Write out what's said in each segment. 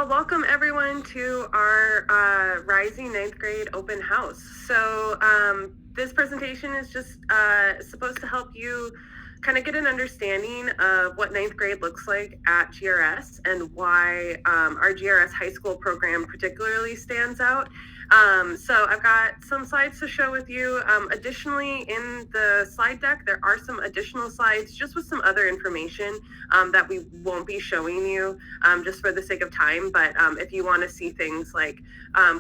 Welcome everyone to our Rising Ninth Grade Open House. This presentation is just supposed to help you kind of get an understanding of what ninth grade looks like at GRS and why our GRS high school program particularly stands out. So I've got some slides to show with you. Additionally, in the slide deck, there are some additional slides just with some other information that we won't be showing you just for the sake of time. But if you want to see things like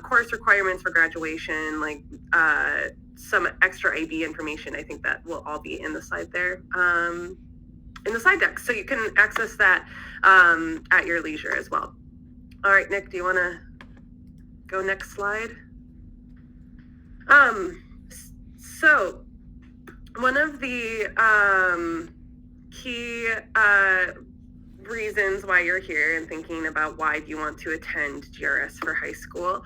course requirements for graduation, like some extra IB information, I think that will all be in the slide there, in the slide deck. So you can access that at your leisure as well. All right, Nick, do you want to go next slide? So one of the key reasons why you're here and thinking about why do you want to attend GRS for high school.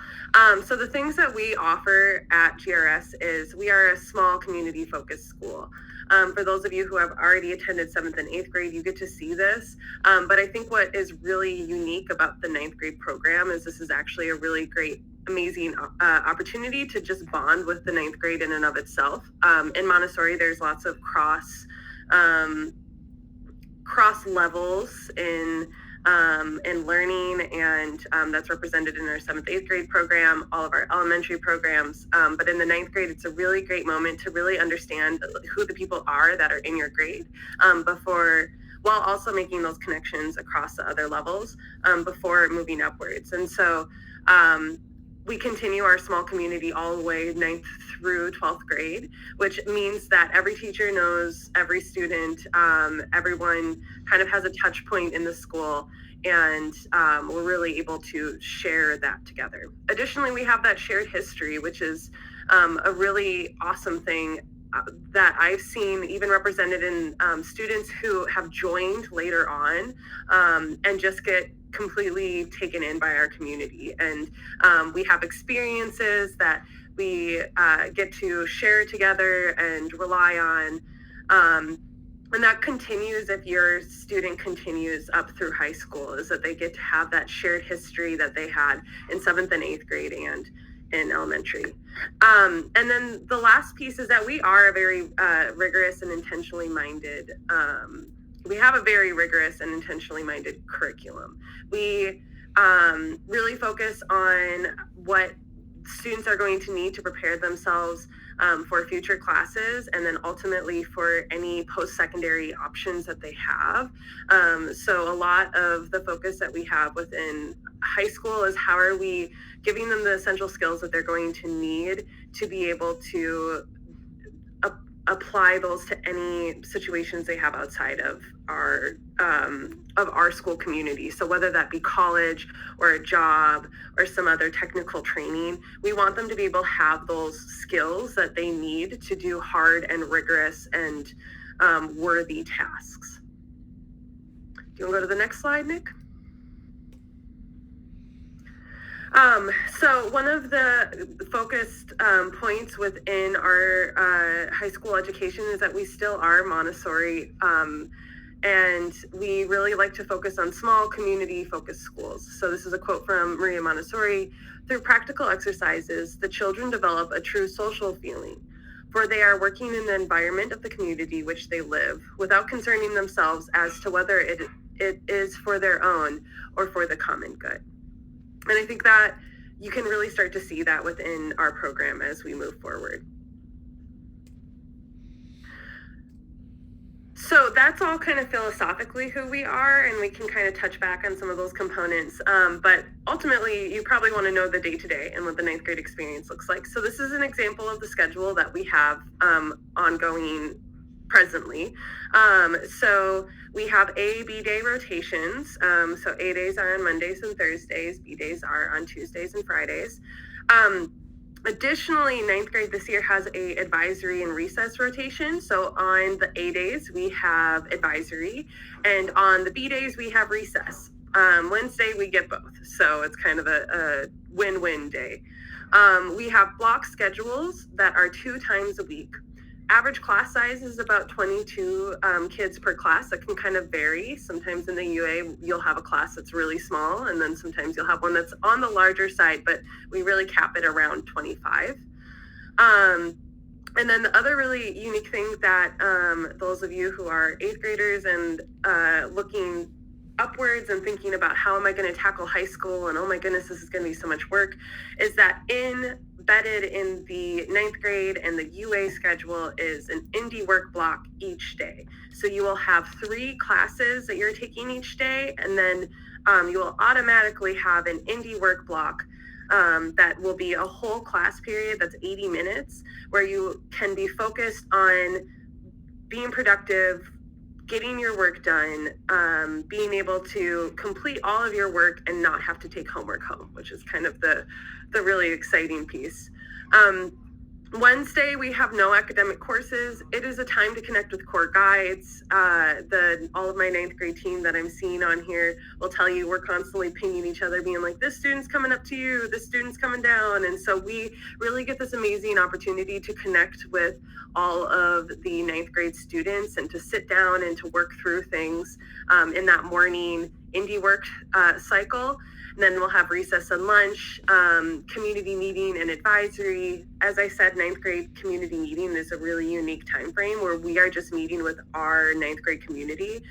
So the things that we offer at GRS is we are a small community focused school. For those of you who have already attended 7th and 8th grade, you get to see this. But I think what is really unique about the 9th grade program is this is actually a really great, amazing opportunity to just bond with the 9th grade in and of itself. In Montessori, there's lots of cross levels in learning, and that's represented in our 7th, 8th grade program, all of our elementary programs. But in the 9th grade, it's a really great moment to really understand who the people are that are in your grade while also making those connections across the other levels before moving upwards. And so we continue our small community all the way 9th through 12th grade, which means that every teacher knows every student, everyone kind of has a touch point in the school, and we're really able to share that together. Additionally, we have that shared history, which is a really awesome thing that I've seen even represented in students who have joined later on and just get completely taken in by our community. And we have experiences that we get to share together and rely on. And that continues if your student continues up through high school, is that they get to have that shared history that they had in 7th and 8th grade and in elementary. And then the last piece is that we are a very rigorous and intentionally minded we have a very rigorous and intentionally minded curriculum. We really focus on what students are going to need to prepare themselves for future classes, and then ultimately for any post-secondary options that they have. So a lot of the focus that we have within high school is how are we giving them the essential skills that they're going to need to be able to apply those to any situations they have outside of our school community. So whether that be college or a job or some other technical training, we want them to be able to have those skills that they need to do hard and rigorous and worthy tasks. Do you want to go to the next slide, Nick? So one of the focused points within our high school education is that we still are Montessori, and we really like to focus on small community-focused schools. So this is a quote from Maria Montessori: "Through practical exercises, the children develop a true social feeling, for they are working in the environment of the community which they live, without concerning themselves as to whether it is for their own or for the common good." And I think that you can really start to see that within our program as we move forward. So that's all kind of philosophically who we are, and we can kind of touch back on some of those components. But ultimately, you probably want to know the day-to-day and what the 9th grade experience looks like. So this is an example of the schedule that we have ongoing presently. So we have A, B day rotations. So A days are on Mondays and Thursdays. B days are on Tuesdays and Fridays. Additionally, 9th grade this year has a advisory and recess rotation. So on the A days, we have advisory, and on the B days, we have recess. Wednesday, we get both. So it's kind of a win-win day. We have block schedules that are 2 times a week. Average class size is about 22 kids per class. That can kind of vary. Sometimes in the UA, you'll have a class that's really small, and then sometimes you'll have one that's on the larger side, but we really cap it around 25. And then the other really unique thing that those of you who are 8th graders and looking upwards and thinking about how am I going to tackle high school and oh my goodness, this is going to be so much work, is that embedded in the 9th grade and the UA schedule is an indie work block each day. So you will have 3 classes that you're taking each day, and then you will automatically have an indie work block that will be a whole class period that's 80 minutes, where you can be focused on being productive, getting your work done, being able to complete all of your work and not have to take homework home, which is kind of the really exciting piece. Wednesday, we have no academic courses. It is a time to connect with core guides. All of my 9th grade team that I'm seeing on here will tell you we're constantly pinging each other, being like, this student's coming up to you, this student's coming down. And so we really get this amazing opportunity to connect with all of the 9th grade students and to sit down and to work through things in that morning indie work cycle. And then we'll have recess and lunch, community meeting and advisory. As I said, 9th grade community meeting is a really unique time frame where we are just meeting with our 9th grade community,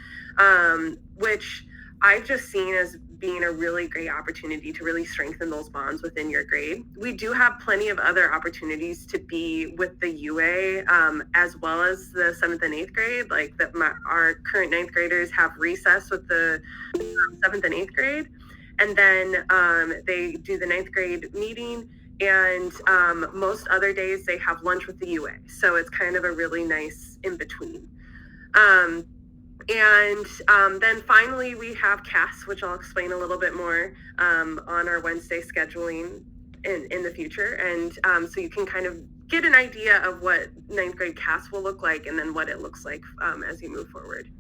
which I've just seen as being a really great opportunity to really strengthen those bonds within your grade. We do have plenty of other opportunities to be with the UA, as well as the 7th and 8th grade. Like our current 9th graders have recess with the 7th and 8th grade. And then they do the 9th grade meeting, and most other days they have lunch with the UA. So it's kind of a really nice in between. Then finally we have CAS, which I'll explain a little bit more on our Wednesday scheduling in the future. And so you can kind of get an idea of what 9th grade CAS will look like and then what it looks like as you move forward.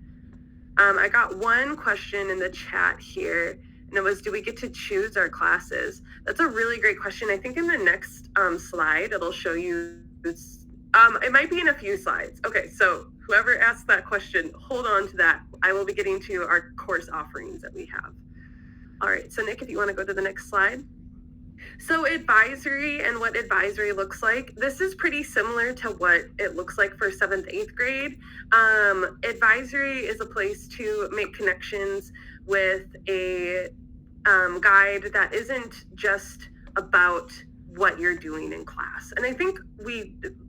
I got one question in the chat here. And it was, do we get to choose our classes? That's a really great question. I think in the next slide, it'll show you this. It might be in a few slides. Okay, so whoever asked that question, hold on to that. I will be getting to our course offerings that we have. All right, so Nick, if you want to go to the next slide. So advisory and what advisory looks like. This is pretty similar to what it looks like for 7th, 8th grade. Advisory is a place to make connections with a guide that isn't just about what you're doing in class. And I think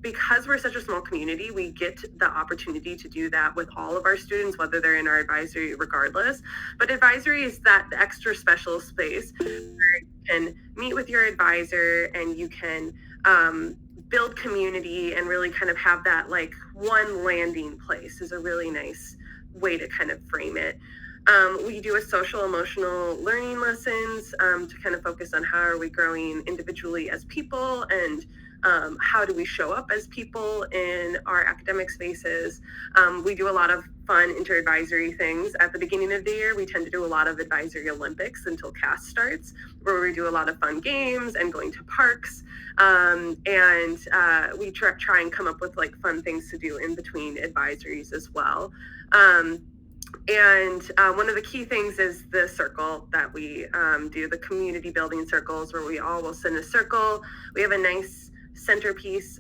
because we're such a small community, we get the opportunity to do that with all of our students, whether they're in our advisory regardless. But advisory is that extra special space where you can meet with your advisor and you can build community and really kind of have that like one landing place is a really nice way to kind of frame it. We do a social emotional learning lessons to kind of focus on how are we growing individually as people and how do we show up as people in our academic spaces. We do a lot of fun inter-advisory things. At the beginning of the year, we tend to do a lot of advisory Olympics until CAS starts, where we do a lot of fun games and going to parks. We try and come up with like fun things to do in between advisories as well. One of the key things is the circle that we do, the community building circles, where we all will sit in a circle. We have a nice centerpiece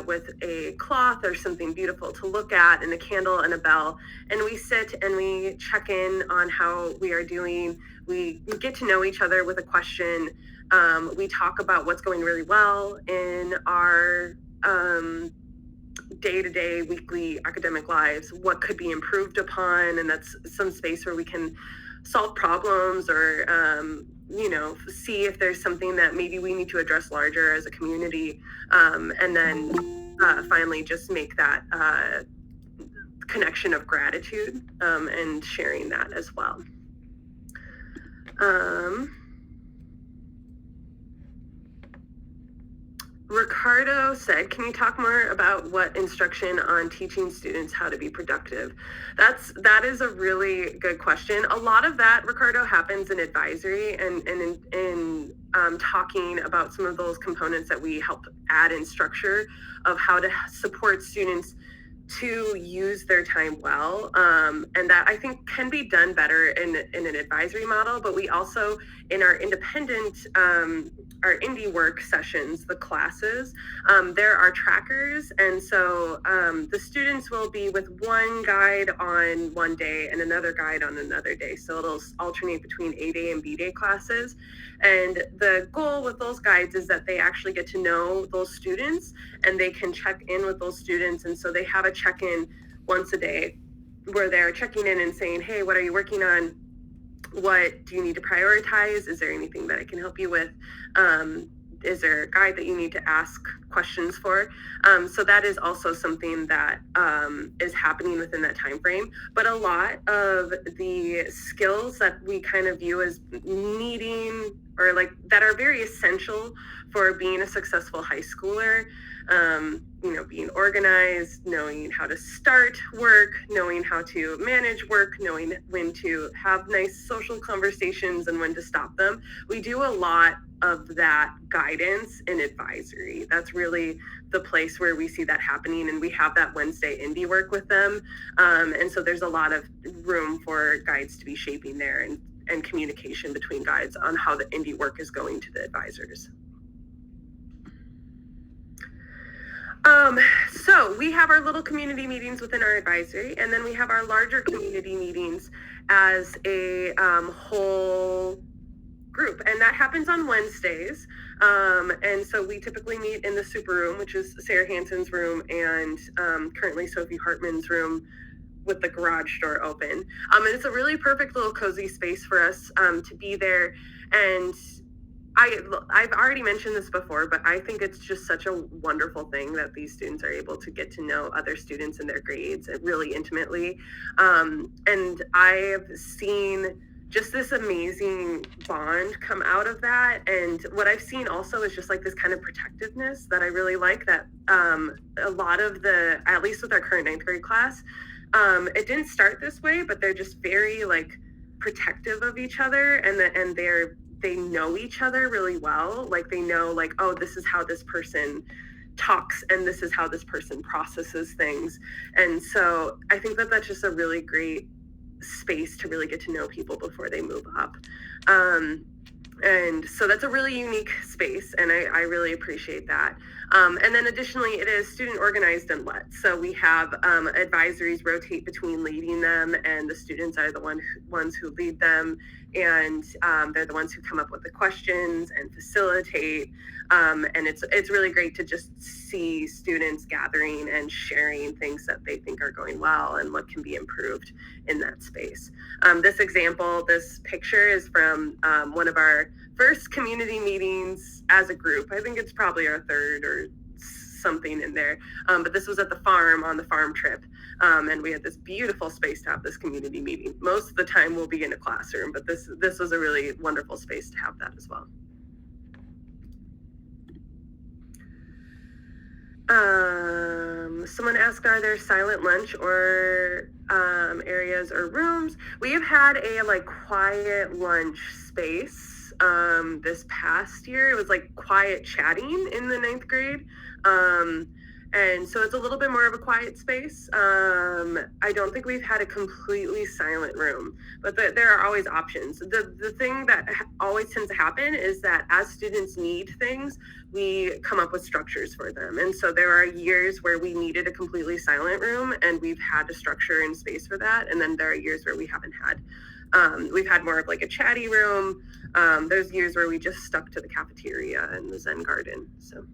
with a cloth or something beautiful to look at and a candle and a bell. And we sit and we check in on how we are doing. We get to know each other with a question. We talk about what's going really well in our day-to-day, weekly academic lives, what could be improved upon, and that's some space where we can solve problems or see if there's something that maybe we need to address larger as a community, and then finally just make that connection of gratitude and sharing that as well. Ricardo said, can you talk more about what instruction on teaching students how to be productive? That is a really good question. A lot of that, Ricardo, happens in advisory and in talking about some of those components that we help add in structure of how to support students to use their time well. And that I think can be done better in an advisory model, but we also, in our independent, our indie work sessions, the classes, there are trackers. And so the students will be with one guide on one day and another guide on another day. So it'll alternate between A day and B day classes. And the goal with those guides is that they actually get to know those students and they can check in with those students. And so they have a check-in once a day where they're checking in and saying, hey, what are you working on? What do you need to prioritize? Is there anything that I can help you with? Is there a guide that you need to ask questions for? So that is also something that is happening within that time frame. But a lot of the skills that we kind of view as needing or like that are very essential for being a successful high schooler, being organized, knowing how to start work, knowing how to manage work, knowing when to have nice social conversations and when to stop them. We do a lot of that guidance in advisory. That's really the place where we see that happening, and we have that Wednesday indie work with them. And so there's a lot of room for guides to be shaping there and communication between guides on how the indie work is going to the advisors. So we have our little community meetings within our advisory, and then we have our larger community meetings as a whole group, and that happens on Wednesdays. And so we typically meet in the super room, which is Sarah Hansen's room, and currently Sophie Hartman's room with the garage door open. And it's a really perfect little cozy space for us to be there. And I've already mentioned this before, but I think it's just such a wonderful thing that these students are able to get to know other students in their grades really intimately. And I have seen just this amazing bond come out of that. And what I've seen also is just like this kind of protectiveness that I really like, that a lot of at least with our current 9th grade class, it didn't start this way, but they're just very like protective of each other, and they know each other really well. Like they know like, oh, this is how this person talks and this is how this person processes things. And so I think that that's just a really great space to really get to know people before they move up. And so that's a really unique space, and I really appreciate that. And then additionally, it is student organized and led. So we have advisories rotate between leading them, and the students are the ones who lead them, and they're the ones who come up with the questions and facilitate. And it's really great to just see students gathering and sharing things that they think are going well and what can be improved in that space. This picture is from one of our first community meetings as a group. I think it's probably our third or something in there. But this was at the farm on the farm trip. And we had this beautiful space to have this community meeting. Most of the time we'll be in a classroom, but this was a really wonderful space to have that as well. Someone asked, are there silent lunch or areas or rooms? We have had a like quiet lunch space this past year. It was like quiet chatting in the 9th grade. And so it's a little bit more of a quiet space. I don't think we've had a completely silent room, but there are always options. The thing that always tends to happen is that as students need things, we come up with structures for them. And so there are years where we needed a completely silent room, and we've had a structure and space for that. And then there are years where we haven't had. We've had more of like a chatty room. There's years where we just stuck to the cafeteria and the Zen garden. So.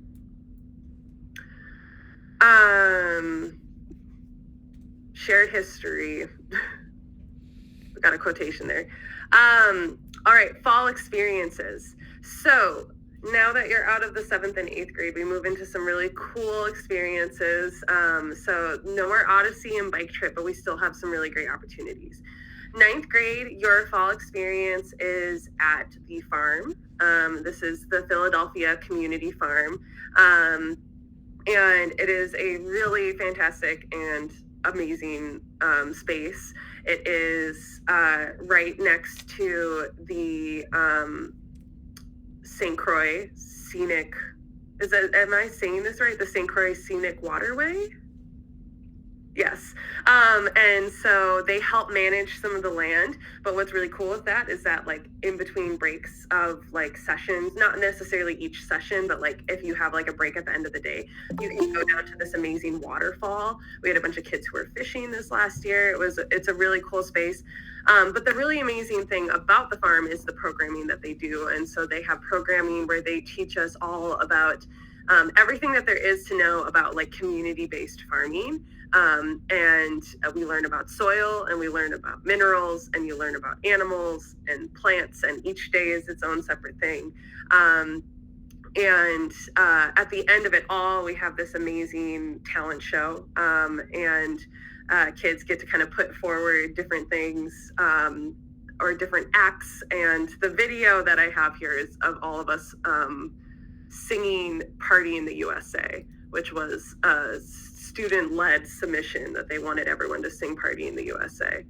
Shared history. We got a quotation there. All right, fall experiences. So now that you're out of the 7th and 8th grade, we move into some really cool experiences. So no more Odyssey and bike trip, but we still have some really great opportunities. Ninth grade, your fall experience is at the farm. This is the Philadelphia Community Farm. And it is a really fantastic and amazing space. It is right next to the St. Croix Scenic, am I saying this right? The St. Croix Scenic Waterway? Yes. And so they help manage some of the land. But what's really cool with that is that, like, in between breaks of like sessions, not necessarily each session, but like if you have like a break at the end of the day, you can go down to this amazing waterfall. We had a bunch of kids who were fishing this last year. It's a really cool space. But the really amazing thing about the farm is the programming that they do. And so they have programming where they teach us all about everything that there is to know about like community-based farming. And we learn about soil, and we learn about minerals, and you learn about animals and plants, and each day is its own separate thing. And at the end of it all, we have this amazing talent show, and kids get to kind of put forward different things or different acts. And the video that I have here is of all of us singing Party in the USA, which was a student-led submission that they wanted everyone to sing Party in the USA.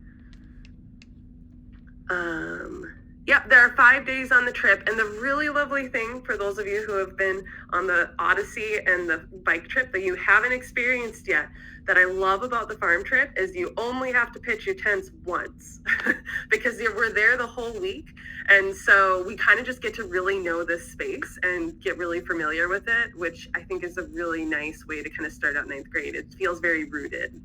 Yeah, there are 5 days on the trip, and the really lovely thing for those of you who have been on the Odyssey and the bike trip that you haven't experienced yet, that I love about the farm trip, is you only have to pitch your tents once because we're there the whole week. And so we kind of just get to really know this space and get really familiar with it, which I think is a really nice way to kind of start out ninth grade. It feels very rooted.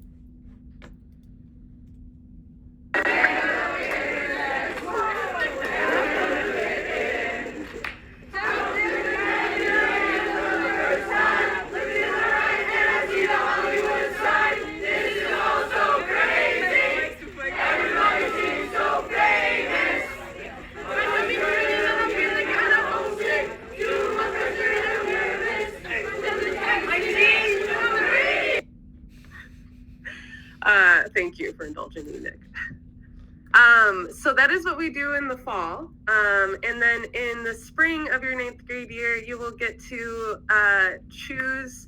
Thank you for indulging me, Nick. So that is what we do in the fall. And then in the spring of your ninth grade year, you will get to choose,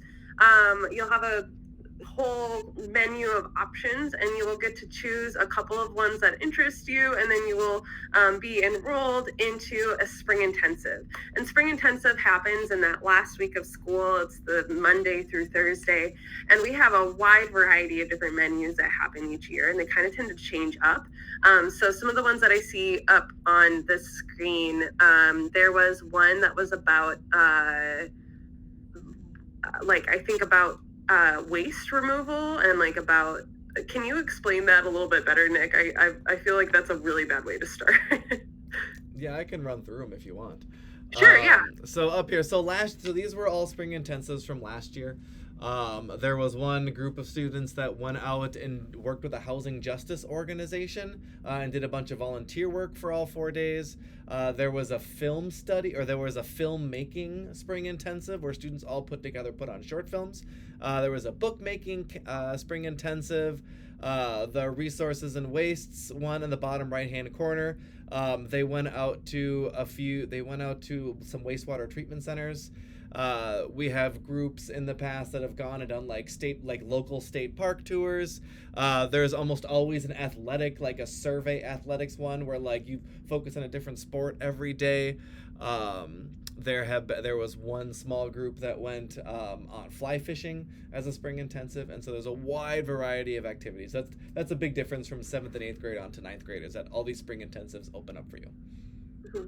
you'll have a whole menu of options, and you will get to choose a couple of ones that interest you, and then you will be enrolled into a spring intensive. And spring intensive happens in that last week of school. It's the Monday through Thursday, and we have a wide variety of different menus that happen each year, and they kind of tend to change up. So some of the ones that I see up on the screen, there was one that was about waste removal, and like about, can you explain that a little bit better, Nick? I feel like that's a really bad way to start. Yeah, I can run through them if you want. Sure, yeah. So up here, so these were all spring intensives from last year. There was one group of students that went out and worked with a housing justice organization and did a bunch of volunteer work for all 4 days. There was a film study, or there was a filmmaking spring intensive where students all put on short films. There was a bookmaking spring intensive. The resources and wastes one in the bottom right-hand corner. They went out to some wastewater treatment centers. We have groups in the past that have gone and done local state park tours. There's almost always an athletic, like a survey athletics one where like you focus on a different sport every day. There was one small group that went on fly fishing as a spring intensive, and so there's a wide variety of activities. That's a big difference from 7th and 8th grade on to 9th grade, is that all these spring intensives open up for you. Mm-hmm.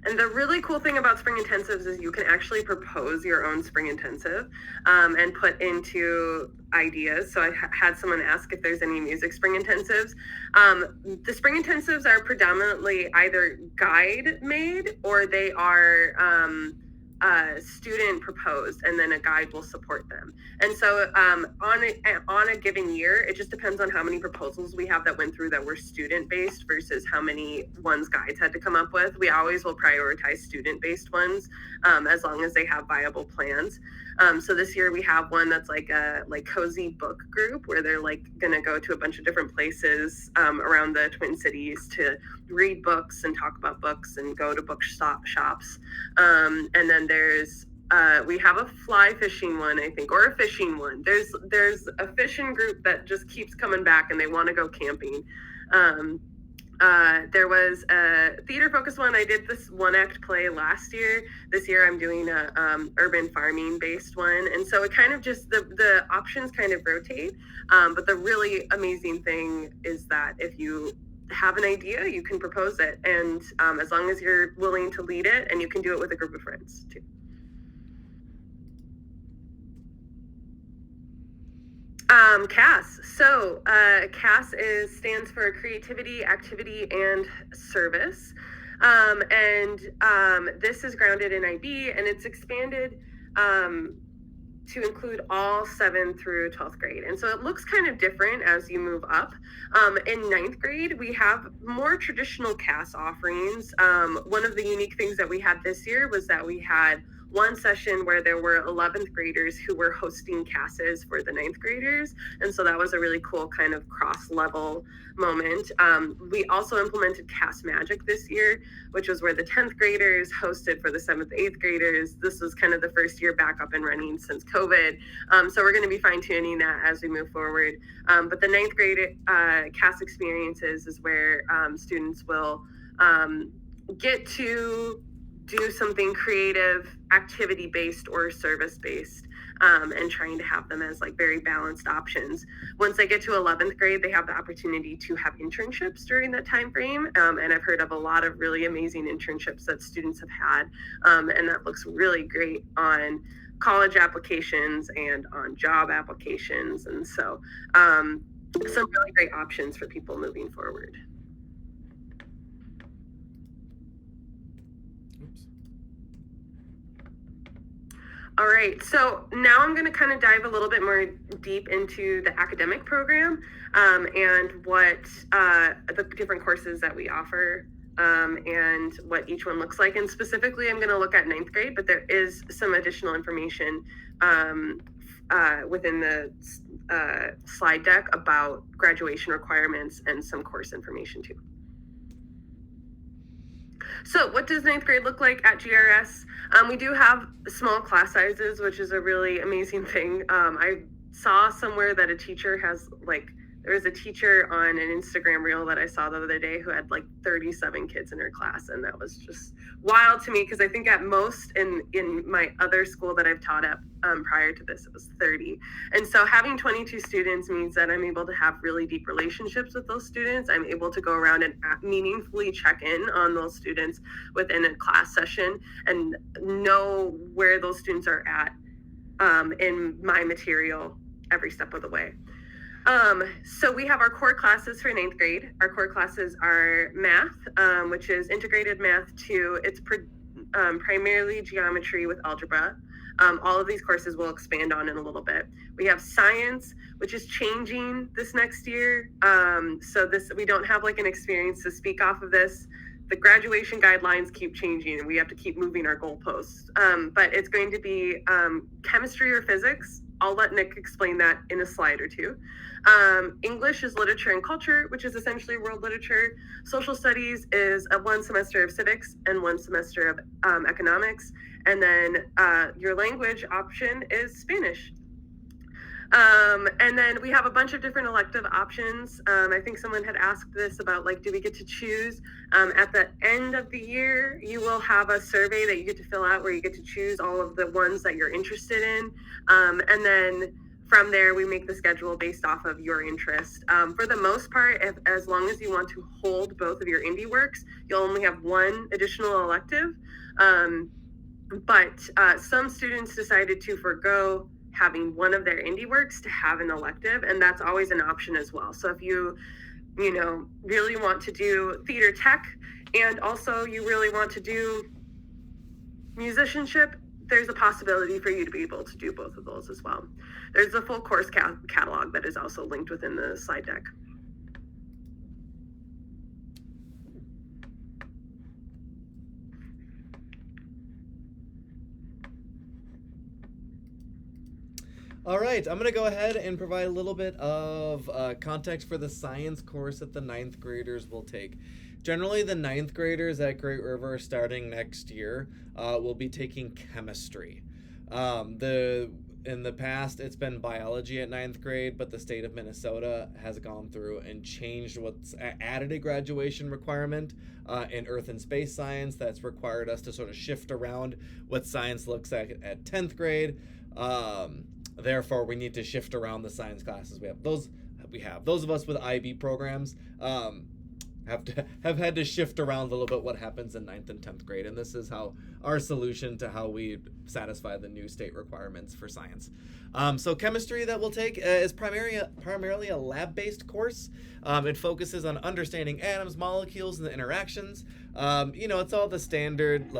And the really cool thing about spring intensives is you can actually propose your own spring intensive and put into ideas. So I had someone ask if there's any music spring intensives. The spring intensives are predominantly either guide made, or they are student proposed, and then a guide will support them. And so on a given year, it just depends on how many proposals we have that went through that were student based versus how many ones guides had to come up with. We always will prioritize student based ones, as long as they have viable plans. So this year we have one that's like a cozy book group where they're like gonna go to a bunch of different places around the Twin Cities to read books and talk about books and go to shops. And then we have a fly fishing one, I think, or a fishing one. There's a fishing group that just keeps coming back and they want to go camping. There was a theater focused one. I did this one act play last year. This year I'm doing a urban farming based one. And so it kind of just, the options kind of rotate. But the really amazing thing is that if you have an idea, you can propose it. And as long as you're willing to lead it, and you can do it with a group of friends too. CAS. So CAS stands for Creativity, Activity, and Service. This is grounded in IB, and it's expanded to include all 7th through 12th grade. And so it looks kind of different as you move up. In 9th grade, we have more traditional CAS offerings. One of the unique things that we had this year was that we had one session where there were 11th graders who were hosting CASs for the 9th graders. And so that was a really cool kind of cross-level moment. We also implemented CAS Magic this year, which was where the 10th graders hosted for the 7th, 8th graders. This was kind of the first year back up and running since COVID. So we're going to be fine-tuning that as we move forward. But the 9th grade CAS experiences is where students will get to do something creative, activity-based or service-based, and trying to have them as like very balanced options. Once they get to 11th grade, they have the opportunity to have internships during that time frame. And I've heard of a lot of really amazing internships that students have had. And that looks really great on college applications and on job applications. And so some really great options for people moving forward. All right, so now I'm going to kind of dive a little bit more deep into the academic program and what the different courses that we offer and what each one looks like. And specifically, I'm going to look at 9th grade, but there is some additional information within the slide deck about graduation requirements and some course information too. So what does 9th grade look like at GRS? We do have small class sizes, which is a really amazing thing. I saw somewhere that a teacher has there was a teacher on an Instagram reel that I saw the other day who had 37 kids in her class. And that was just wild to me because I think at most in my other school that I've taught at prior to this, it was 30. And so having 22 students means that I'm able to have really deep relationships with those students. I'm able to go around and meaningfully check in on those students within a class session and know where those students are at in my material every step of the way. So we have our core classes for 9th grade. Our core classes are math, which is integrated math 2. It's primarily geometry with algebra. All of these courses we'll expand on in a little bit. We have science, which is changing this next year. So we don't have an experience to speak off of this. The graduation guidelines keep changing and we have to keep moving our goalposts. But it's going to be chemistry or physics. I'll let Nick explain that in a slide or two. English is literature and culture, which is essentially world literature. Social studies is a 1 semester of civics and 1 semester of economics. And then your language option is Spanish. And then we have a bunch of different elective options. I think someone had asked this about do we get to choose? At the end of the year, you will have a survey that you get to fill out where you get to choose all of the ones that you're interested in. And then from there, we make the schedule based off of your interest. For the most part, as long as you want to hold both of your indie works, you'll only have 1 additional elective. But some students decided to forgo having one of their indie works to have an elective, and that's always an option as well. So if you really want to do theater tech and also you really want to do musicianship, there's a possibility for you to be able to do both of those as well. There's a full course catalog that is also linked within the slide deck. All right, I'm going to go ahead and provide a little bit of context for the science course that the 9th graders will take. Generally, the 9th graders at Great River starting next year will be taking chemistry. In the past, it's been biology at 9th grade, but the state of Minnesota has gone through and changed what's added a graduation requirement in earth and space science that's required us to sort of shift around what science looks like at 10th grade. Therefore, we need to shift around the science classes we have. Those of us with IB programs have had to shift around a little bit what happens in 9th and 10th grade, and this is how our solution to how we satisfy the new state requirements for science. So chemistry that we'll take is primarily a lab-based course. It focuses on understanding atoms, molecules, and the interactions. It's all the standard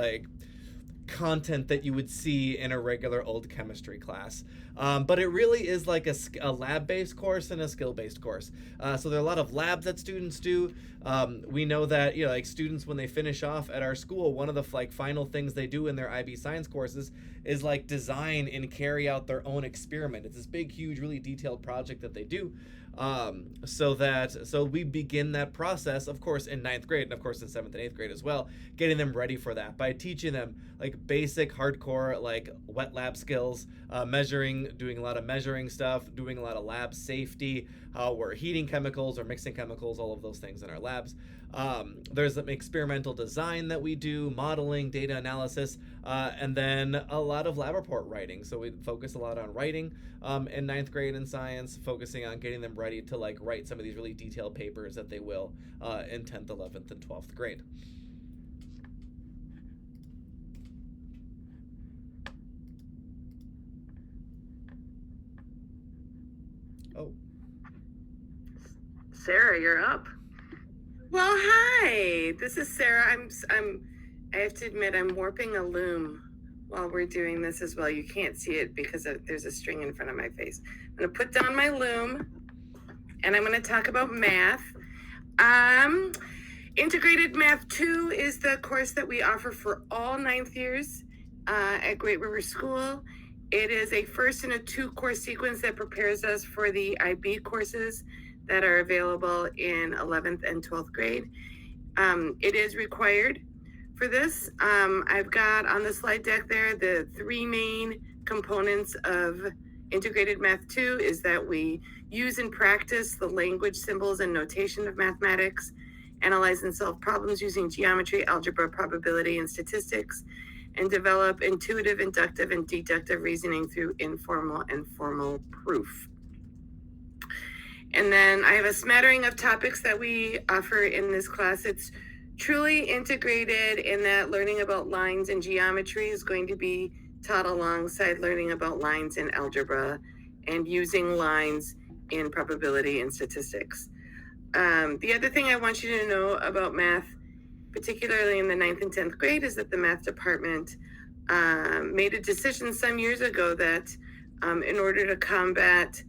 content that you would see in a regular old chemistry class. But it really is like a lab-based course and a skill-based course. So there are a lot of labs that students do. We know that students, when they finish off at our school, one of the final things they do in their IB science courses is design and carry out their own experiment. It's this big, huge, really detailed project that they do. So we begin that process, of course, in 9th grade, and of course in 7th and 8th grade as well, getting them ready for that by teaching them basic, hardcore, wet lab skills, doing a lot of measuring stuff, doing a lot of lab safety, how we're heating chemicals or mixing chemicals, all of those things in our labs. There's some experimental design that we do, modeling, data analysis, and then a lot of lab report writing. So we focus a lot on writing in 9th grade in science, focusing on getting them ready to write some of these really detailed papers that they will in 10th, 11th, and 12th grade. Oh. Sarah, you're up. Well, hi. This is Sarah. I have to admit, I'm warping a loom while we're doing this as well. You can't see it because there's a string in front of my face. I'm going to put down my loom, and I'm going to talk about math. Integrated Math 2 is the course that we offer for all 9th years at Great River School. It is a first and a 2-course sequence that prepares us for the IB courses that are available in 11th and 12th grade. It is required for this. I've got on the slide deck there the 3 main components of Integrated Math 2 is that we use and practice the language, symbols, and notation of mathematics, analyze and solve problems using geometry, algebra, probability, and statistics, and develop intuitive, inductive, and deductive reasoning through informal and formal proof. And then I have a smattering of topics that we offer in this class. It's truly integrated in that learning about lines and geometry is going to be taught alongside learning about lines in algebra and using lines in probability and statistics. The other thing I want you to know about math, particularly in the 9th and 10th grade, is that the math department made a decision some years ago that in order to combat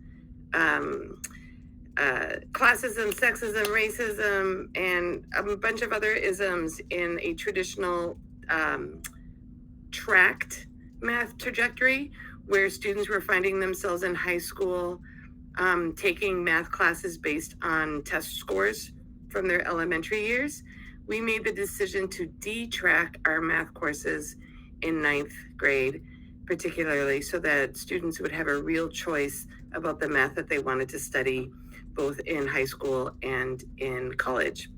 classism, sexism, racism, and a bunch of other isms in a traditional tracked math trajectory where students were finding themselves in high school taking math classes based on test scores from their elementary years. We made the decision to detrack our math courses in 9th grade, particularly so that students would have a real choice about the math that they wanted to study both in high school and in college.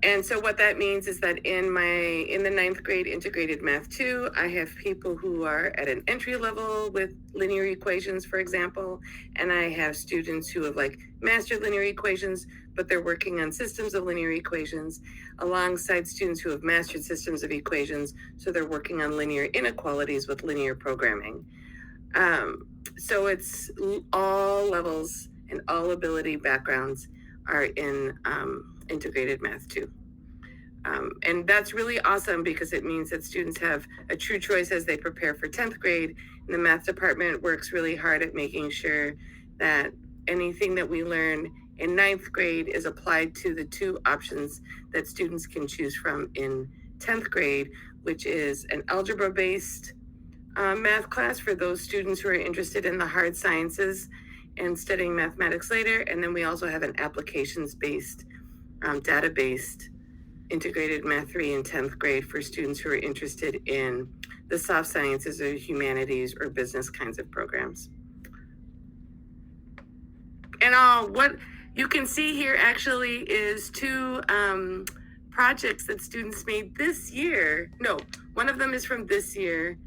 And so what that means is that in the 9th grade Integrated Math 2, I have people who are at an entry level with linear equations, for example, and I have students who have mastered linear equations, but they're working on systems of linear equations, alongside students who have mastered systems of equations, so they're working on linear inequalities with linear programming. So it's all levels and all ability backgrounds are in Integrated Math 2. And that's really awesome because it means that students have a true choice as they prepare for 10th grade. And the math department works really hard at making sure that anything that we learn in 9th grade is applied to the two options that students can choose from in 10th grade, which is an algebra-based math class for those students who are interested in the hard sciences and studying mathematics later. And then we also have an applications-based, data-based integrated math 3 in 10th grade for students who are interested in the soft sciences or humanities or business kinds of programs. And what you can see here actually is two projects that students made this year. No, one of them is from this year,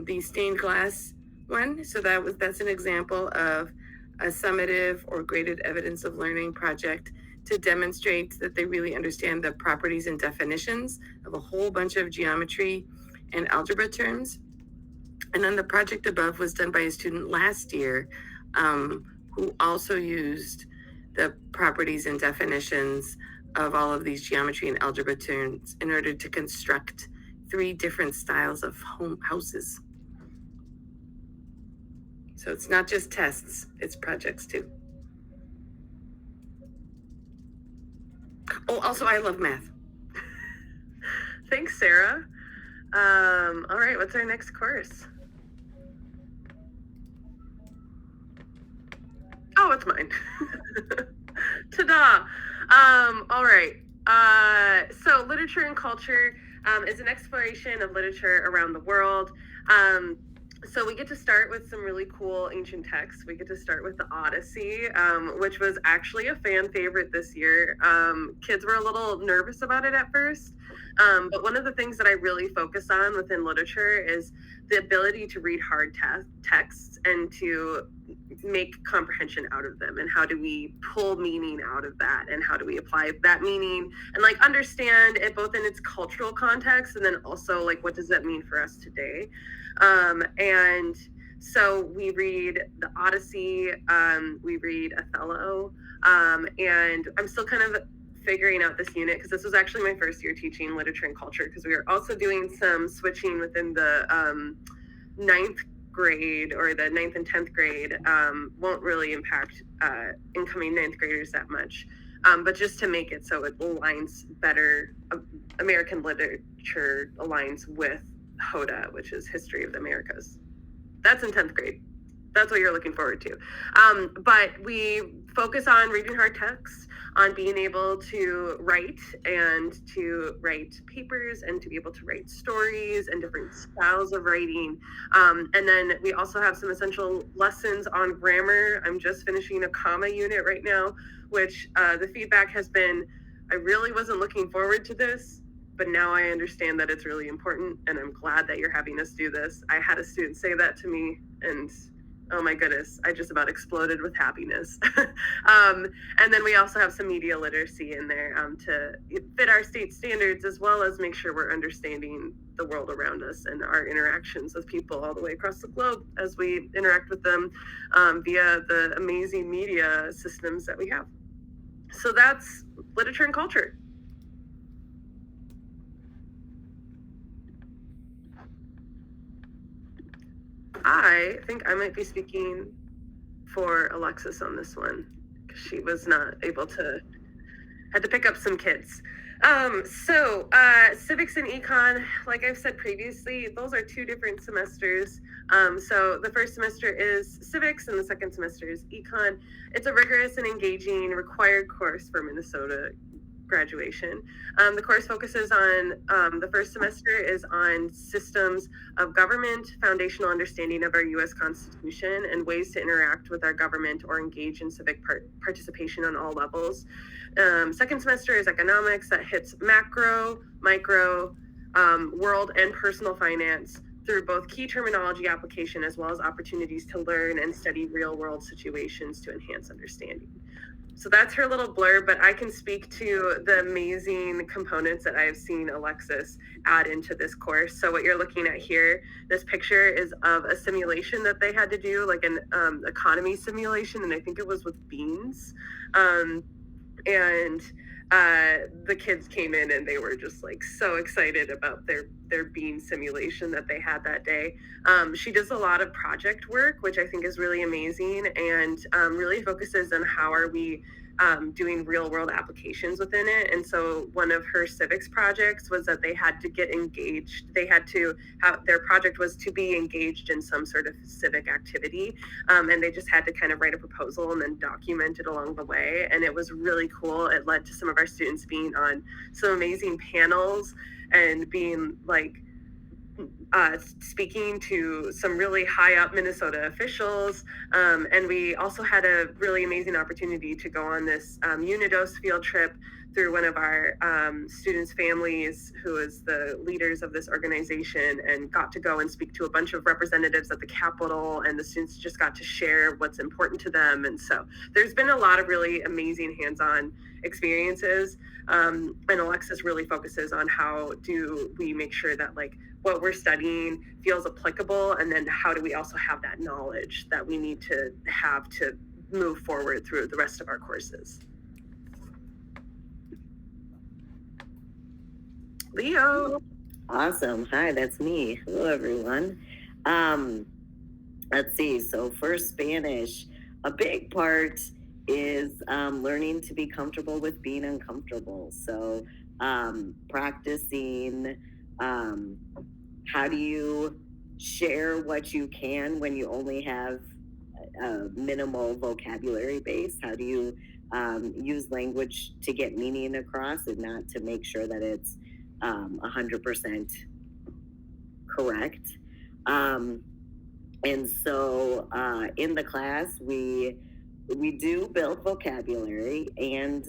the stained glass one. So that's an example of a summative or graded evidence of learning project to demonstrate that they really understand the properties and definitions of a whole bunch of geometry and algebra terms. And then the project above was done by a student last year who also used the properties and definitions of all of these geometry and algebra terms in order to construct 3 different styles of houses. So it's not just tests, it's projects too. Oh, also, I love math. Thanks, Sarah. All right, what's our next course? Oh, it's mine. Ta-da! All right. So literature and culture is an exploration of literature around the world. So we get to start with some really cool ancient texts. We get to start with the Odyssey, which was actually a fan favorite this year. Kids were a little nervous about it at first. But one of the things that I really focus on within literature is the ability to read hard texts and to make comprehension out of them, and how do we pull meaning out of that, and how do we apply that meaning and like understand it both in its cultural context and then also like what does that mean for us today. And so we read the Odyssey, we read Othello, and I'm still kind of figuring out this unit because this was actually my first year teaching literature and culture, because we were also doing some switching within the 9th grade, or the 9th and 10th grade. Won't really impact incoming 9th graders that much, but just to make it so it aligns better, American literature aligns with HODA, which is History of the Americas. That's in 10th grade. That's what you're looking forward to. But we focus on reading hard texts, on being able to write and to write papers and to be able to write stories and different styles of writing. And then we also have some essential lessons on grammar. I'm just finishing a comma unit right now, which the feedback has been, I really wasn't looking forward to this, but now I understand that it's really important, and I'm glad that you're having us do this. I had a student say that to me, and oh my goodness, I just about exploded with happiness. And then we also have some media literacy in there to fit our state standards, as well as make sure we're understanding the world around us and our interactions with people all the way across the globe as we interact with them via the amazing media systems that we have. So that's literature and culture. I think I might be speaking for Alexis on this one, because she was not able to, had to pick up some kids. So civics and econ, like I've said previously, those are 2 different semesters. So the first semester is civics and the second semester is econ. It's a rigorous and engaging required course for Minnesota graduation. The course focuses on, the first semester is on systems of government, foundational understanding of our U.S. Constitution, and ways to interact with our government or engage in civic participation on all levels. Second semester is economics, that hits macro, micro, world, and personal finance through both key terminology application as well as opportunities to learn and study real world situations to enhance understanding. So that's her little blurb, but I can speak to the amazing components that I've seen Alexis add into this course. So what you're looking at here, this picture is of a simulation that they had to do, like an economy simulation, and I think it was with beans. And the kids came in and they were just like so excited about their bean simulation that they had that day. She does a lot of project work, which I think is really amazing, and really focuses on how are we doing real world applications within it. And so one of her civics projects was that they had to get engaged. They had to have their project was to be engaged in some sort of civic activity. And they just had to kind of write a proposal and then document it along the way. And it was really cool. It led to some of our students being on some amazing panels and being like speaking to some really high up Minnesota officials. And we also had a really amazing opportunity to go on this Unidos field trip through one of our students' families, who is the leaders of this organization, and got to go and speak to a bunch of representatives at the Capitol, and the students just got to share what's important to them. And so there's been a lot of really amazing hands-on experiences. And Alexis really focuses on how do we make sure that like what we're studying feels applicable, and then how do we also have that knowledge that we need to have to move forward through the rest of our courses. Leo. Awesome. Hi, that's me. Hello, everyone. Let's see. So for Spanish, a big part is learning to be comfortable with being uncomfortable. So practicing how do you share what you can when you only have a minimal vocabulary base? How do you use language to get meaning across and not to make sure that it's 100% correct? And so in the class, we do build vocabulary and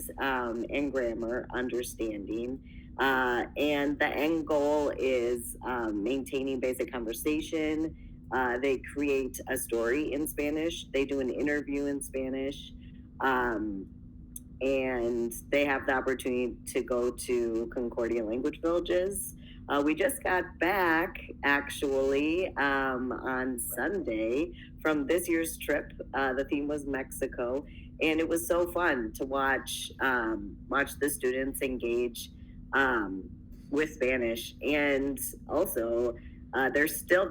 grammar understanding. And the end goal is maintaining basic conversation. They create a story in Spanish. They do an interview in Spanish. And they have the opportunity to go to Concordia language villages. We just got back, actually, on Sunday from this year's trip. The theme was Mexico, and it was so fun to watch the students engage with Spanish, and also they're still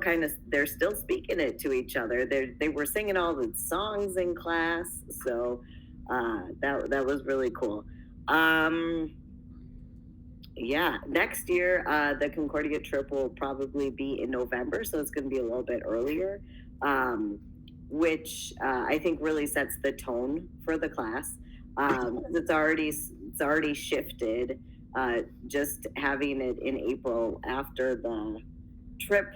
speaking it to each other. They were singing all the songs in class, so that was really cool. Yeah, next year the Concordia trip will probably be in November, so it's going to be a little bit earlier, which I think really sets the tone for the class. It's already shifted. Just having it in April after the trip,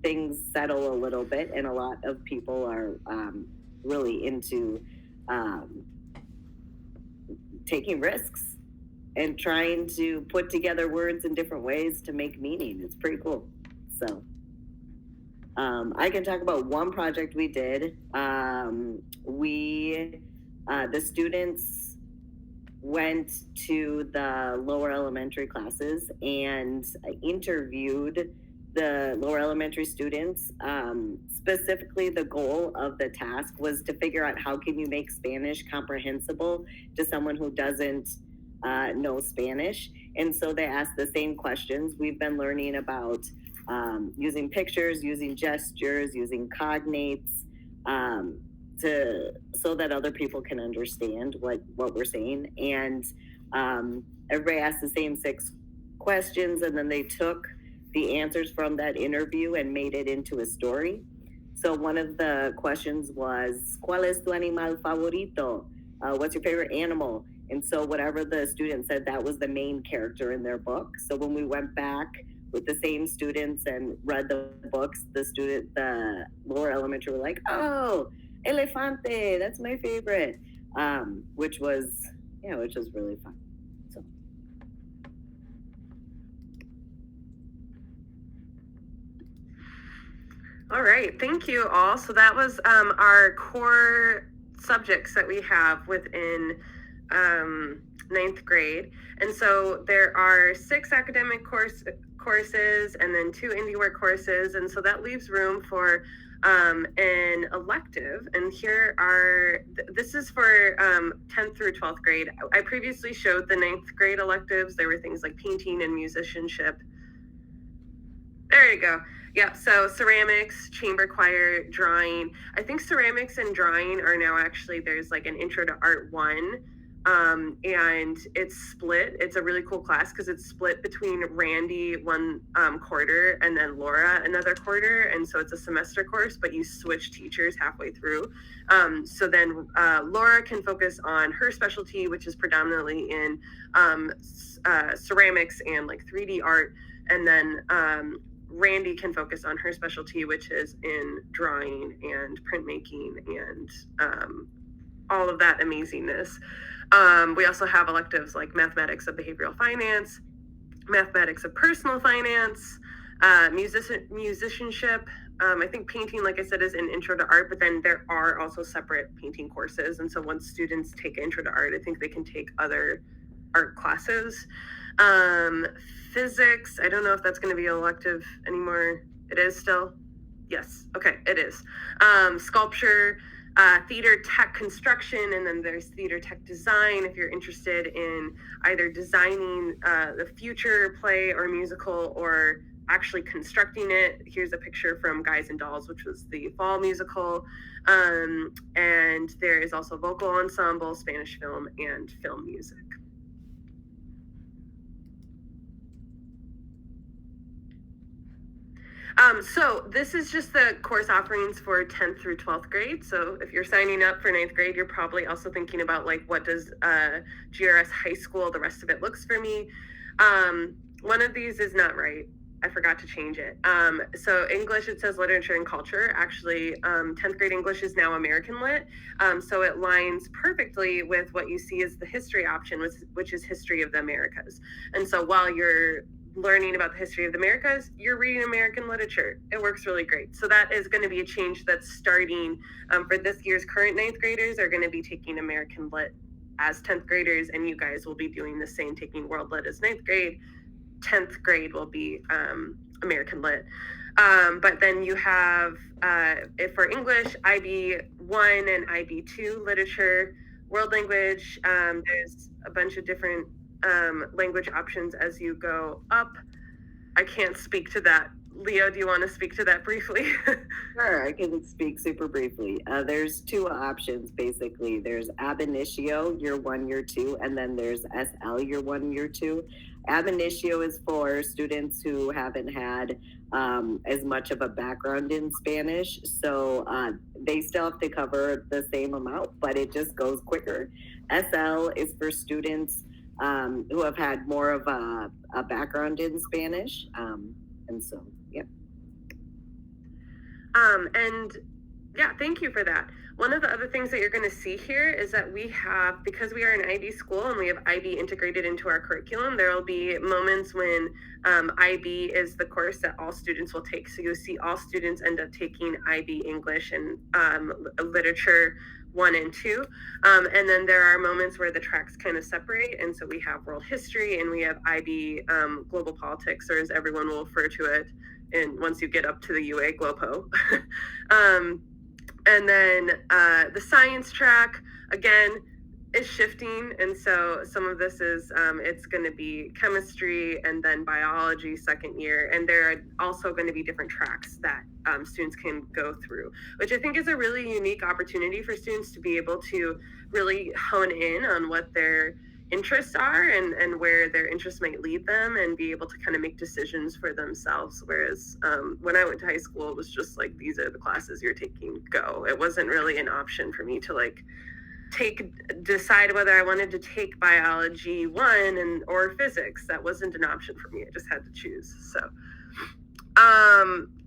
things settle a little bit, and a lot of people are really into taking risks and trying to put together words in different ways to make meaning. It's pretty cool. So I can talk about one project we did. The students went to the lower elementary classes and interviewed the lower elementary students. Specifically, the goal of the task was to figure out how can you make Spanish comprehensible to someone who doesn't know Spanish. And so they asked the same questions. We've been learning about using pictures, using gestures, using cognates, so that other people can understand what we're saying. And everybody asked the same 6 questions, and then they took the answers from that interview and made it into a story. So one of the questions was, ¿Cuál es tu animal favorito? What's your favorite animal? And so whatever the student said, that was the main character in their book. So when we went back with the same students and read the books, the lower elementary were like, oh, elefante, that's my favorite, which was really fun. So. All right, thank you all. So that was our core subjects that we have within 9th grade. And so there are 6 academic courses and then 2 indie work courses. And so that leaves room for An elective, and here are, this is for 10th through 12th grade. I previously showed the 9th grade electives. There were things like painting and musicianship. There you go. Yeah, so ceramics, chamber choir, drawing. I think ceramics and drawing are now actually, there's like an intro to art 1. And it's split. It's a really cool class because it's split between Randy one quarter and then Laura another quarter. And so it's a semester course, but you switch teachers halfway through. So then Laura can focus on her specialty, which is predominantly in ceramics and like 3D art. And then Randy can focus on her specialty, which is in drawing and printmaking and all of that amazingness. We also have electives like mathematics of behavioral finance, mathematics of personal finance, musicianship. I think painting, like I said, is an intro to art, but then there are also separate painting courses. And so once students take intro to art, I think they can take other art classes. Physics, I don't know if that's going to be an elective anymore. It is still? Yes. Okay, it is. Sculpture, theater tech construction, and then there's theater tech design if you're interested in either designing the future play or musical or actually constructing it. Here's a picture from Guys and Dolls, which was the fall musical. And there is also vocal ensemble, Spanish film, and film music. So this is just the course offerings for 10th through 12th grade. So if you're signing up for 9th grade, you're probably also thinking about like, what does GRS high school, the rest of it looks for me. One of these is not right. I forgot to change it. So English, it says literature and culture. Actually, 10th grade English is now American Lit. So it lines perfectly with what you see as the history option, which is history of the Americas. And so while you're learning about the history of the Americas, you're reading American literature. It works really great. So that is going to be a change that's starting for this year's current 9th graders are going to be taking American Lit as 10th graders, and you guys will be doing the same, taking World Lit as 9th grade. 10th grade will be American Lit. But then you have, if for English, IB1 and IB2 literature, world language, there's a bunch of different language options as you go up. I can't speak to that. Leo, do you want to speak to that briefly? Sure, I can speak super briefly. There's 2 options basically. There's ab initio, year 1, year 2, and then there's SL, year 1, year 2. Ab initio is for students who haven't had as much of a background in Spanish, so they still have to cover the same amount, but it just goes quicker. SL is for students who have had more of a background in Spanish, and so, yeah. And yeah, thank you for that. One of the other things that you're going to see here is that we have, because we are an IB school and we have IB integrated into our curriculum, there will be moments when IB is the course that all students will take. So you'll see all students end up taking IB English and literature 1 and 2. And then there are moments where the tracks kind of separate. And so we have world history and we have IB global politics, or as everyone will refer to it, and once you get up to the UA, GLOPO. And then the science track, again, is shifting. And so some of this is, it's going to be chemistry and then biology 2nd year. And there are also going to be different tracks that students can go through, which I think is a really unique opportunity for students to be able to really hone in on what their interests are and where their interests might lead them and be able to kind of make decisions for themselves. Whereas when I went to high school, it was just like, these are the classes you're taking, go. It wasn't really an option for me to like decide whether I wanted to take biology 1 or physics. That wasn't an option for me. I just had to choose. So,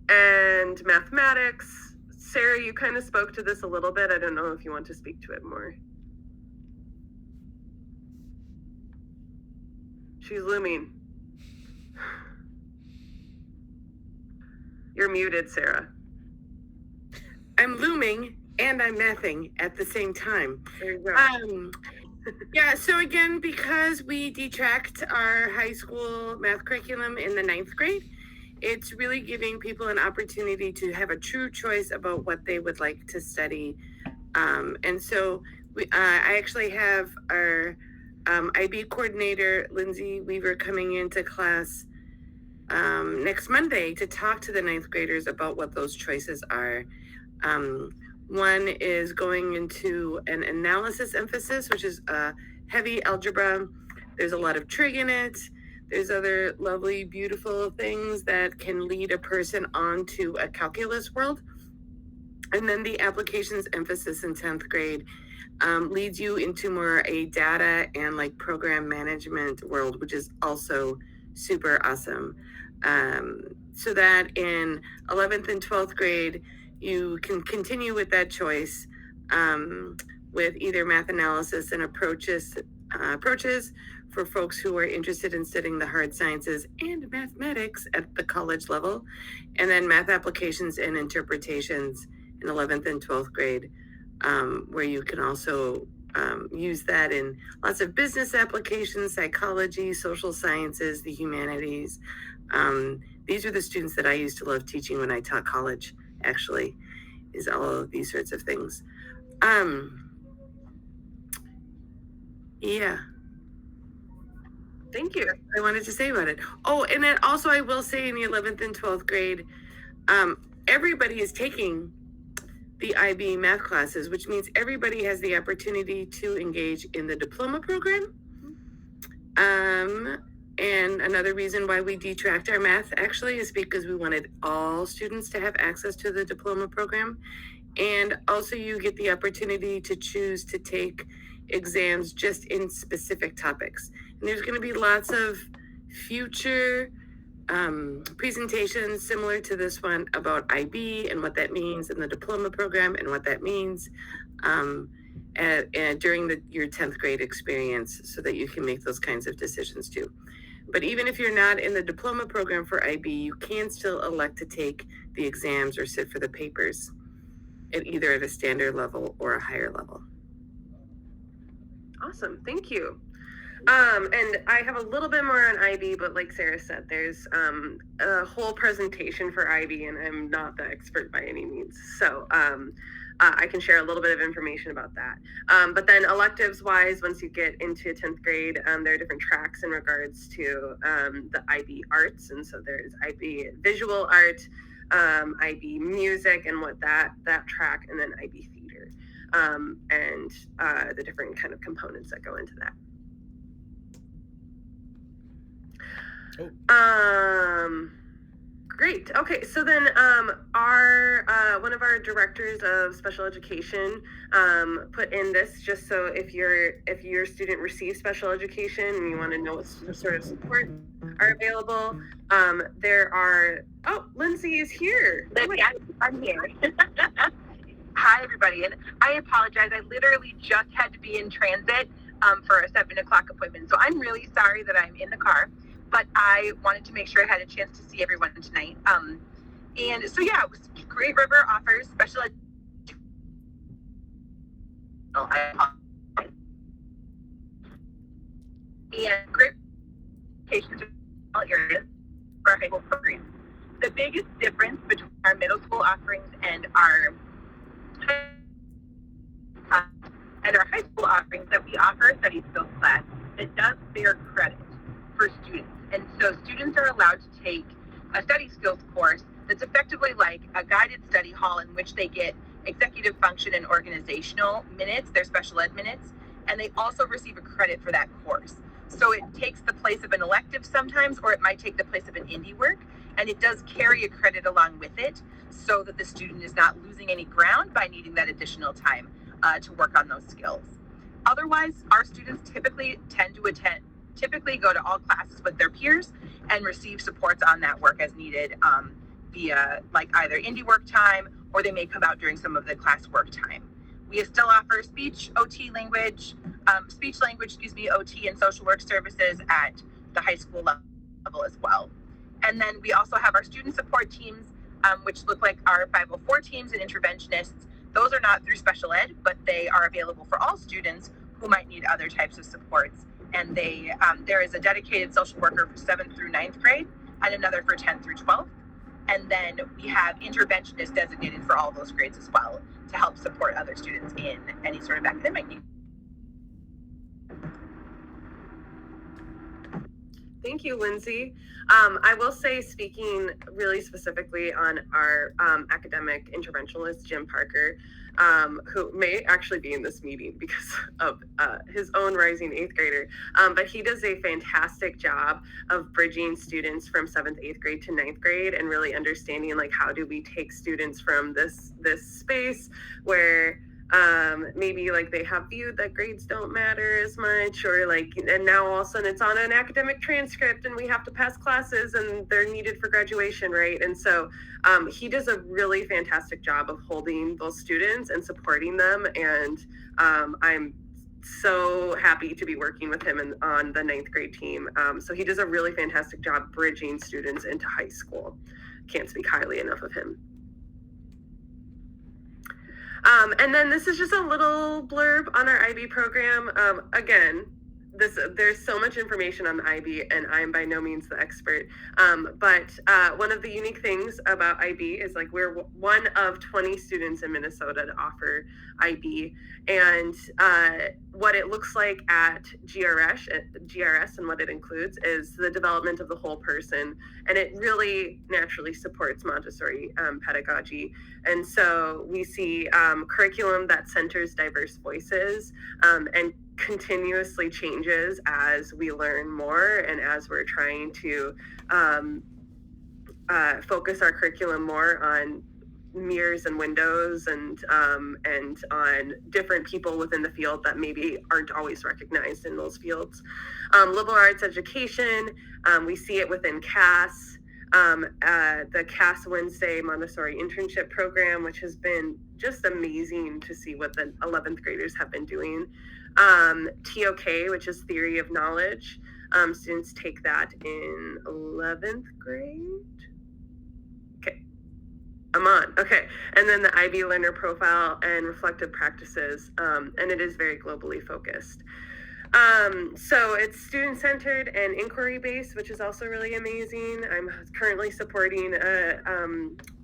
and mathematics. Sarah, you kind of spoke to this a little bit. I don't know if you want to speak to it more. She's looming. You're muted, Sarah. I'm looming and I'm mathing at the same time. There you go. Yeah, so again, because we detracked our high school math curriculum in the 9th grade, it's really giving people an opportunity to have a true choice about what they would like to study. And so I actually have our IB coordinator, Lindsay Weaver, coming into class next Monday to talk to the ninth graders about what those choices are. One is going into an analysis emphasis, which is heavy algebra. There's a lot of trig in it. There's other lovely, beautiful things that can lead a person onto a calculus world. And then the applications emphasis in 10th grade leads you into more a data and like program management world, which is also super awesome. So that in 11th and 12th grade, you can continue with that choice with either math analysis and approaches for folks who are interested in studying the hard sciences and mathematics at the college level, and then math applications and interpretations in 11th and 12th grade, where you can also use that in lots of business applications, psychology, social sciences, the humanities. These are the students that I used to love teaching when I taught college, actually, is all of these sorts of things. Yeah. Thank you. I wanted to say about it. Oh, and then also I will say in the 11th and 12th grade, everybody is taking the IB math classes, which means everybody has the opportunity to engage in the diploma program. And another reason why we detracked our math actually is because we wanted all students to have access to the diploma program. And also you get the opportunity to choose to take exams just in specific topics. And there's going to be lots of future presentations similar to this one about IB and what that means, and the diploma program and what that means during your 10th grade experience, so that you can make those kinds of decisions too. But even if you're not in the diploma program for IB, you can still elect to take the exams or sit for the papers at either at a standard level or a higher level. Awesome, thank you. And I have a little bit more on IB, but like Sarah said, there's a whole presentation for IB, and I'm not the expert by any means. So I can share a little bit of information about that. But then electives wise, once you get into 10th grade, there are different tracks in regards to the IB arts. And so there's IB visual art, IB music and what that track, and then IB theater, and the different kind of components that go into that. Great. Okay, so then our one of our directors of special education put in this just so if your student receives special education and you want to know what sort of support are available, there are. Oh, Lindsay is here. I'm here. Hi, everybody, and I apologize. I literally just had to be in transit for a 7 o'clock appointment, so I'm really sorry that I'm in the car. But I wanted to make sure I had a chance to see everyone tonight. And so, yeah, Great River offers special education. And great education in all areas for our high school programs. The biggest difference between our middle school offerings and our high school offerings that we offer a study skills class that does bear credit for students. And so students are allowed to take a study skills course that's effectively like a guided study hall in which they get executive function and organizational minutes, their special ed minutes, and they also receive a credit for that course. So it takes the place of an elective sometimes, or it might take the place of an indie work, and it does carry a credit along with it so that the student is not losing any ground by needing that additional time to work on those skills. Otherwise, our students typically go to all classes with their peers and receive supports on that work as needed via like either indie work time, or they may come out during some of the class work time. We still offer speech language, OT and social work services at the high school level as well. And then we also have our student support teams, which look like our 504 teams and interventionists. Those are not through special ed, but they are available for all students who might need other types of supports. And there is a dedicated social worker for 7th through 9th grade and another for 10 through 12. And then we have interventionists designated for all those grades as well to help support other students in any sort of academic need. Thank you, Lindsay. I will say, speaking really specifically on our academic interventionist, Jim Parker, who may actually be in this meeting because of his own rising 8th grader, but he does a fantastic job of bridging students from 7th, 8th grade to 9th grade and really understanding like how do we take students from this space where maybe like they have viewed that grades don't matter as much, or like, and now all of a sudden it's on an academic transcript and we have to pass classes and they're needed for graduation, right? And so he does a really fantastic job of holding those students and supporting them, and I'm so happy to be working with him on the 9th grade team. So he does a really fantastic job bridging students into high school. Can't speak highly enough of him. And then this is just a little blurb on our IB program. Again, there's so much information on the IB, and I'm by no means the expert. But one of the unique things about IB is like we're one of 20 students in Minnesota to offer IB, and what it looks like at GRS and what it includes is the development of the whole person, and it really naturally supports Montessori pedagogy. And so we see curriculum that centers diverse voices and continuously changes as we learn more and as we're trying to focus our curriculum more on mirrors and windows and on different people within the field that maybe aren't always recognized in those fields. Liberal arts education, we see it within CAS. The CAS Wednesday Montessori internship program, which has been just amazing to see what the 11th graders have been doing. TOK, which is theory of knowledge. Students take that in 11th grade. Okay, I'm on. Okay, and then the IB learner profile and reflective practices, and it is very globally focused. So it's student-centered and inquiry-based, which is also really amazing. I'm currently supporting a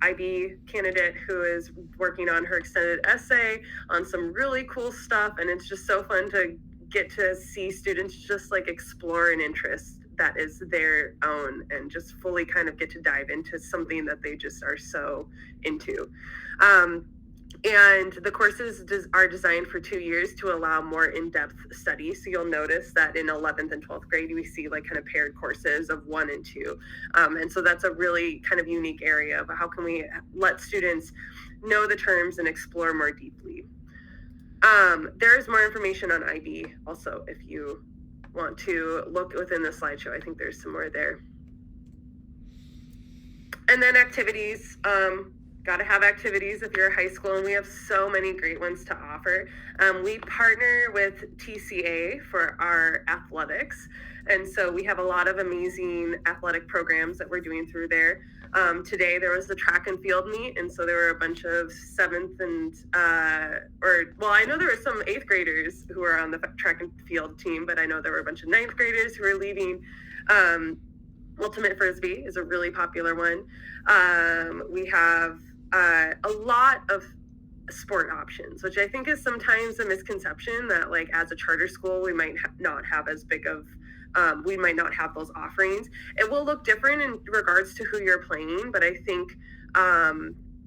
IB candidate who is working on her extended essay on some really cool stuff, and it's just so fun to get to see students just like explore an interest that is their own and just fully kind of get to dive into something that they just are so into. And the courses are designed for 2 years to allow more in-depth study. So you'll notice that in 11th and 12th grade, we see like kind of paired courses of 1 and 2. And so that's a really kind of unique area of how can we let students know the terms and explore more deeply. There is more information on IB also if you want to look within the slideshow. I think there's some more there. And then activities. Got to have activities if you're a high school, and we have so many great ones to offer. We partner with TCA for our athletics, and so we have a lot of amazing athletic programs that we're doing through there. Today there was the track and field meet, and so there were a bunch of 7th and I know there were some 8th graders who were on the track and field team, but I know there were a bunch of 9th graders who were leading. Ultimate Frisbee is a really popular one. We have a lot of sport options, which I think is sometimes a misconception that like as a charter school, we might not have as big of, we might not have those offerings. It will look different in regards to who you're playing, but I think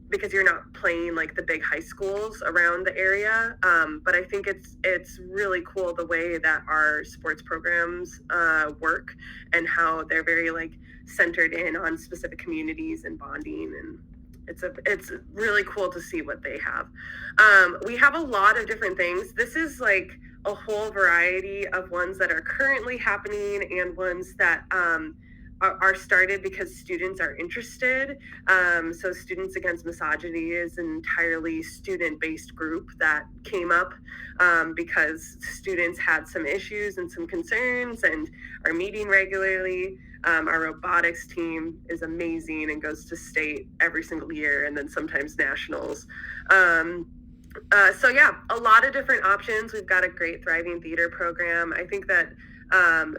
because you're not playing like the big high schools around the area, but I think it's really cool the way that our sports programs work and how they're very like centered in on specific communities and bonding, and it's really cool to see what they have. We have a lot of different things. This is like a whole variety of ones that are currently happening and ones that are started because students are interested. So Students Against Misogyny is an entirely student-based group that came up because students had some issues and some concerns and are meeting regularly. Our robotics team is amazing and goes to state every single year and then sometimes nationals. So yeah, a lot of different options. We've got a great thriving theater program. I think that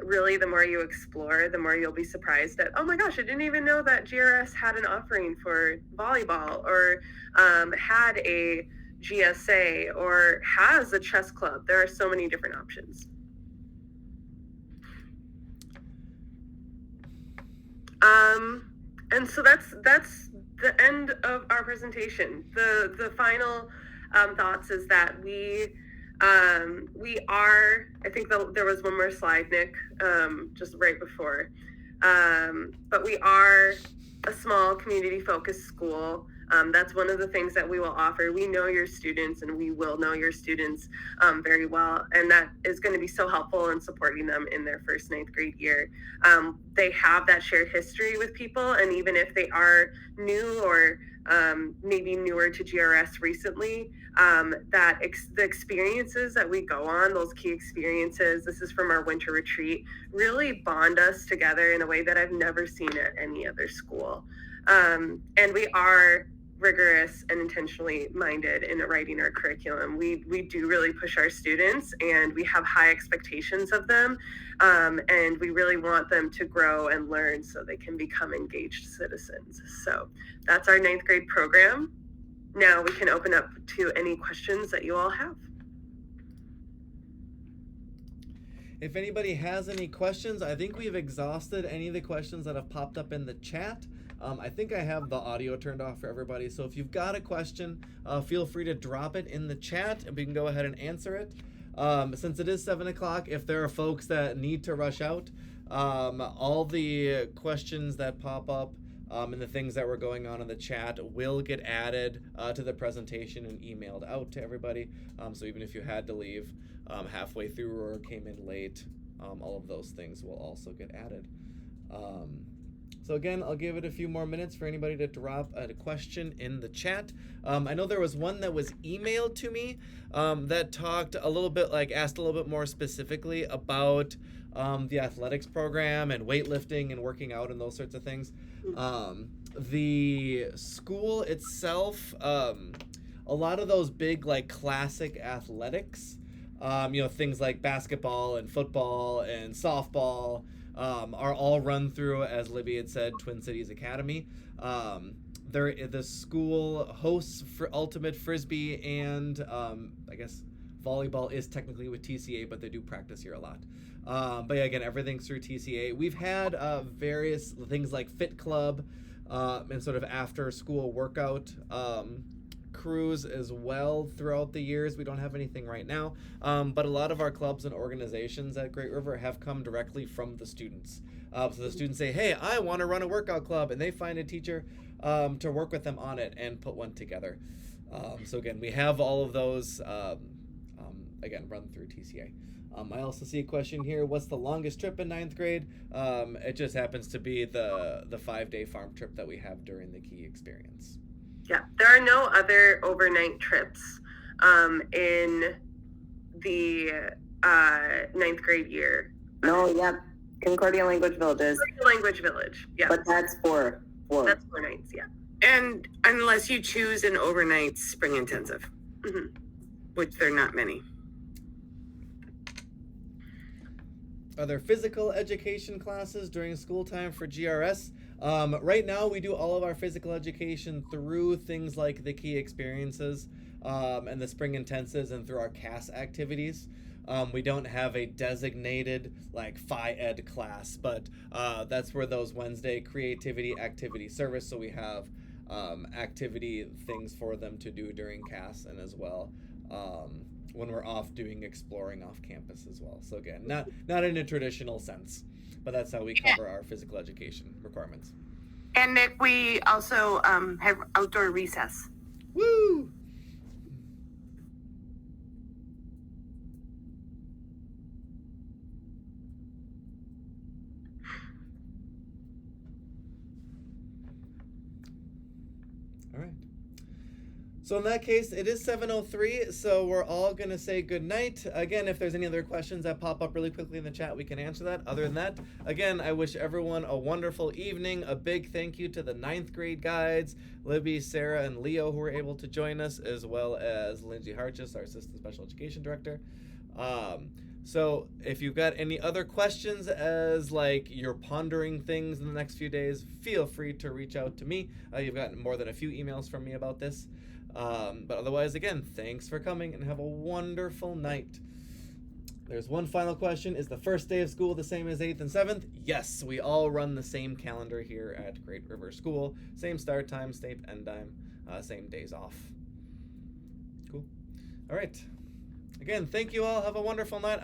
really, the more you explore, the more you'll be surprised at, oh my gosh, I didn't even know that GRS had an offering for volleyball, or had a GSA, or has a chess club. There are so many different options. And so that's the end of our presentation. The final thoughts is that we are, I think there was one more slide, Nick, just right before, but we are a small community focused school. That's one of the things that we will offer. We know your students, and we will know your students very well, and that is going to be so helpful in supporting them in their first 9th grade year. They have that shared history with people, and even if they are new or maybe newer to GRS recently, the experiences that we go on, those key experiences, this is from our winter retreat, really bond us together in a way that I've never seen at any other school. And we are rigorous and intentionally minded in writing our curriculum. We do really push our students, and we have high expectations of them, and we really want them to grow and learn so they can become engaged citizens. So that's our 9th grade program. Now we can open up to any questions that you all have. If anybody has any questions, I think we've exhausted any of the questions that have popped up in the chat. I think I have the audio turned off for everybody, so if you've got a question, feel free to drop it in the chat and we can go ahead and answer it. Since it is 7 o'clock, if there are folks that need to rush out, all the questions that pop up and the things that were going on in the chat will get added to the presentation and emailed out to everybody. So even if you had to leave halfway through or came in late, all of those things will also get added. So again, I'll give it a few more minutes for anybody to drop a question in the chat. I know there was one that was emailed to me that talked a little bit, asked a little bit more specifically about the athletics program and weightlifting and working out and those sorts of things. The school itself, a lot of those big classic athletics, things like basketball and football and softball, are all run through, as Libby had said, Twin Cities Academy. The school hosts for ultimate frisbee, and I guess volleyball is technically with TCA, but they do practice here a lot. But yeah, again, everything's through TCA. We've had various things like Fit Club and sort of after school workout crews as well throughout the years. We don't have anything right now, but a lot of our clubs and organizations at Great River have come directly from the students. So the students say, hey, I want to run a workout club, and they find a teacher to work with them on it and put one together. So again, we have all of those, again, run through TCA. I also see a question here, what's the longest trip in 9th grade? It just happens to be the 5-day farm trip that we have during the key experience. Yeah, there are no other overnight trips in the 9th grade year. No, yep. Concordia Language Villages. Language Village, yeah. But that's four. That's 4 nights, yeah. And unless you choose an overnight spring intensive, which there are not many. Are there physical education classes during school time for GRS? Right now, we do all of our physical education through things like the key experiences and the spring intensives and through our CAS activities. We don't have a designated Phi Ed class, but that's where those Wednesday creativity activity service. So we have activity things for them to do during CAS, and as well when we're off doing exploring off campus as well. So again, not in a traditional sense, but that's how we cover our physical education requirements. And Nick, we also have outdoor recess. Woo! All right. So in that case, it is 7:03, so we're all going to say good night. Again, if there's any other questions that pop up really quickly in the chat, we can answer that. Other than that, again, I wish everyone a wonderful evening. A big thank you to the 9th grade guides, Libby, Sarah, and Leo, who were able to join us, as well as Lindsay Harchis, our Assistant Special Education Director. So if you've got any other questions as like you're pondering things in the next few days, feel free to reach out to me. You've gotten more than a few emails from me about this. But otherwise, again, thanks for coming and have a wonderful night. There's one final question. Is the first day of school the same as 8th and 7th? Yes, we all run the same calendar here at Great River School. Same start time, same end time, same days off. Cool. All right. Again, thank you all. Have a wonderful night.